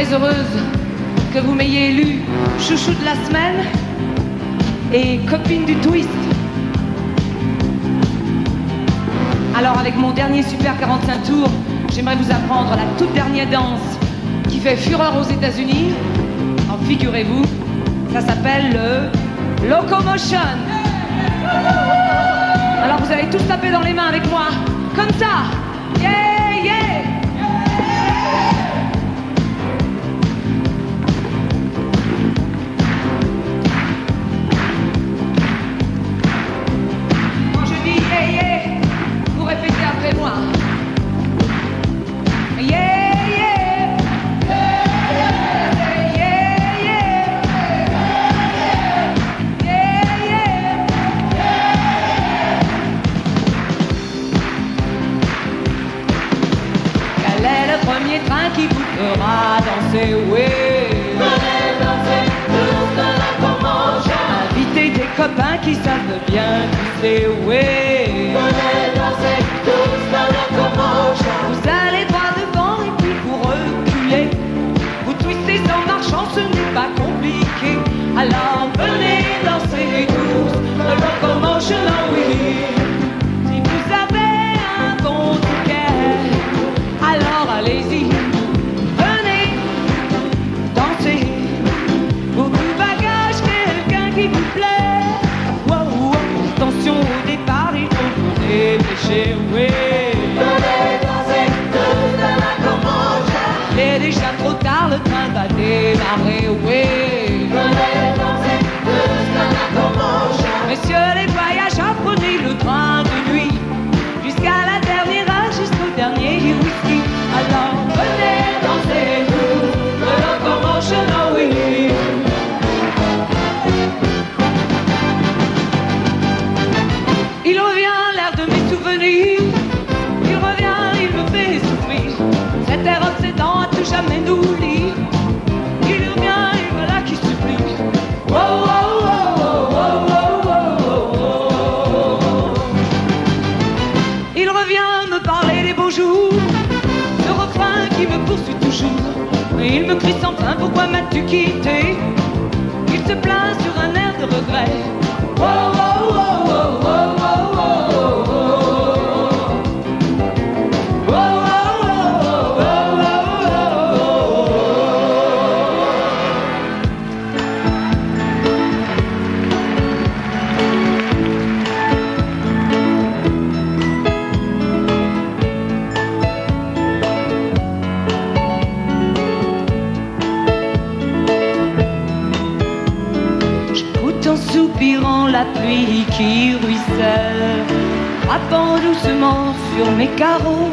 très heureuse que vous m'ayez élu chouchou de la semaine et copine du twist. Alors avec mon dernier Super 45 tours, j'aimerais vous apprendre la toute dernière danse qui fait fureur aux États-Unis. Alors figurez-vous, ça s'appelle le Locomotion. Alors vous allez tous taper dans les mains avec moi, comme ça. Yeah, yeah. Quand je dis yeah, yeah, vous répétez après moi. Yeah. Premier train qui vous fera danser, oui. Venez danser tous dans la Locomotion. Invitez des copains qui savent bien twister, oui. Venez danser tous dans la Locomotion. Vous allez droit devant et puis vous reculez. Vous twistez en marchant, ce n'est pas compliqué. Alors venez danser tous dans la Locomotion, oh oui. Si vous avez un bon ticket, alors allez-y, venez danser. Beaucoup de bagages, quelqu'un qui vous plaît. Wow, wow, attention au départ, il faut vous dépêcher, oui. Venez danser tous dans la Locomotion. Il est déjà trop tard, le train va démarrer, oui. Venez danser tous dans la Locomotion. Messieurs les voyageurs, prenez le train de nuit jusqu'à la dernière heure, jusqu'au dernier whisky. Alors venez danser tous de Locomotion, oh oui. Il revient l'air de mes souvenirs. Il revient, il me fait souffrir. Cet air obsédant à tout jamais nous lire. Il revient et voilà qui supplie. Oh, oh, oh, oh, oh, oh, oh, oh. Il revient me parler des beaux jours. Ce refrain qui me poursuit toujours. Mais il me crie sans fin, pourquoi m'as-tu quitté? Il se plaint sur un air de regret. Oh, oh, oh, oh, oh, oh, oh, oh. Oh, oh, oh, oh, oh, oh, en soupirant la pluie qui ruisselle, frappant doucement sur mes carreaux,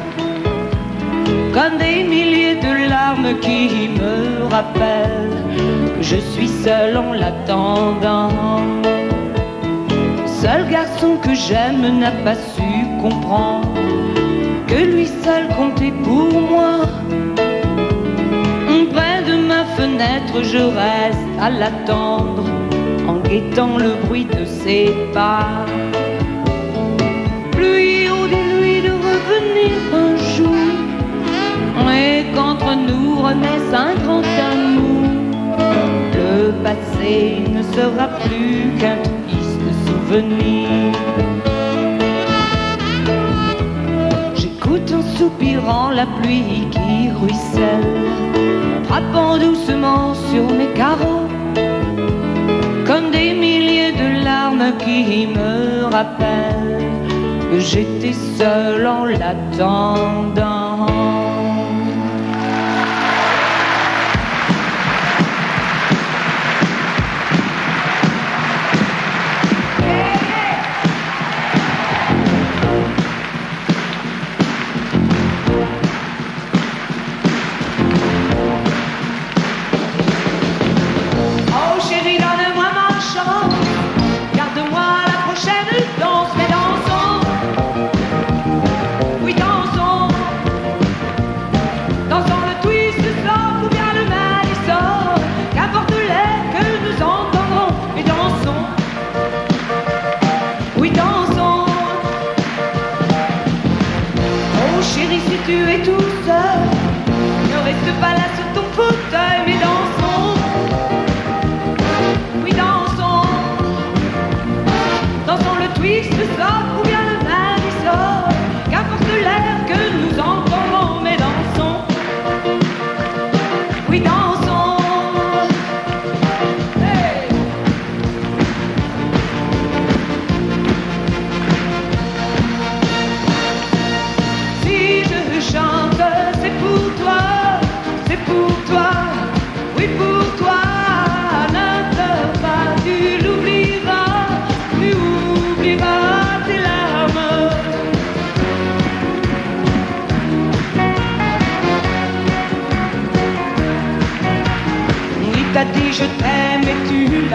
comme des milliers de larmes qui me rappellent que je suis seul en l'attendant. Le seul garçon que j'aime n'a pas su comprendre que lui seul comptait pour moi. Près de ma fenêtre, je reste à l'attendre, en guettant le bruit de ses pas. Lui, oh dis-lui de revenir un jour, et qu'entre nous renaisse un grand amour. Le passé ne sera plus qu'un triste souvenir. J'écoute en soupirant la pluie qui ruisselle, frappant doucement sur mes carreaux, comme des milliers de larmes qui me rappellent que j'étais seul en l'attendant.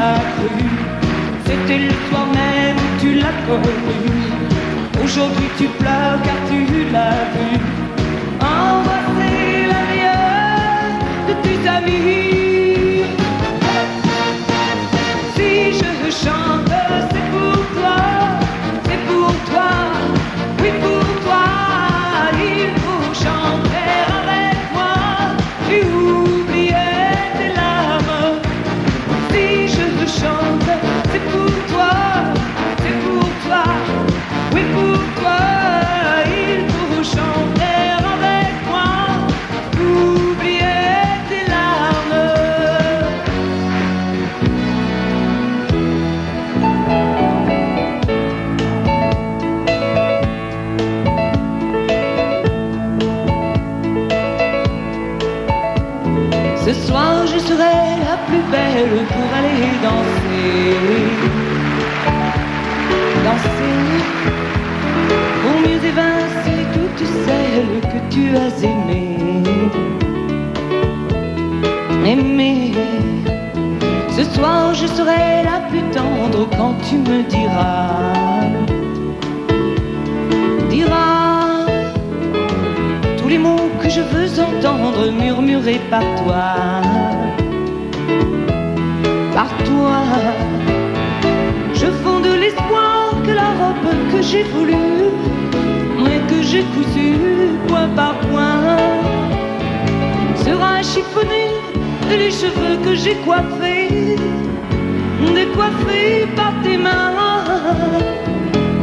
l'as cru. C'était le soir même où tu l'as connu. Aujourd'hui tu pleures car tu l'as vu. Embrasser la meilleure de tes amis. Si je chante, c'est pour toi, c'est pour toi, oui pour toi. Il faut chanter avec moi et oublier tes larmes. Si je chante, c'est pour toi, c'est pour toi, oui pour toi. Il faut chanter avec moi, oublier tes larmes. Ce soir je serai la plus belle pour aller danser. Danser pour mieux évincer toutes celles que tu as aimées. Aimer. Ce soir je serai la plus tendre quand tu me diras tous les mots que je veux entendre murmurés par toi. Par toi, je fonde l'espoir que la robe que j'ai voulue et que j'ai cousue point par point sera chiffonnée et les cheveux que j'ai coiffés, décoiffés par tes mains.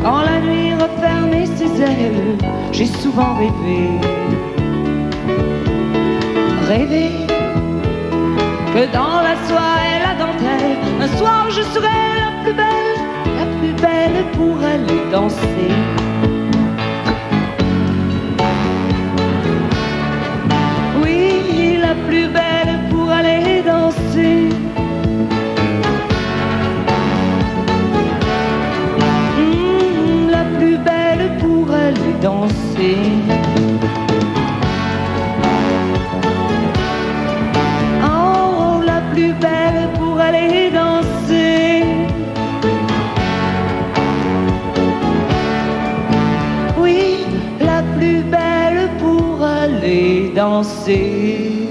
Quand la nuit refermait ses ailes, j'ai souvent rêvé que dans la soie et la dentelle, un soir je serai la plus belle pour aller danser. Oui, la plus belle pour aller danser. La plus belle pour aller danser. Plus belle pour aller danser. Oui, la plus belle pour aller danser.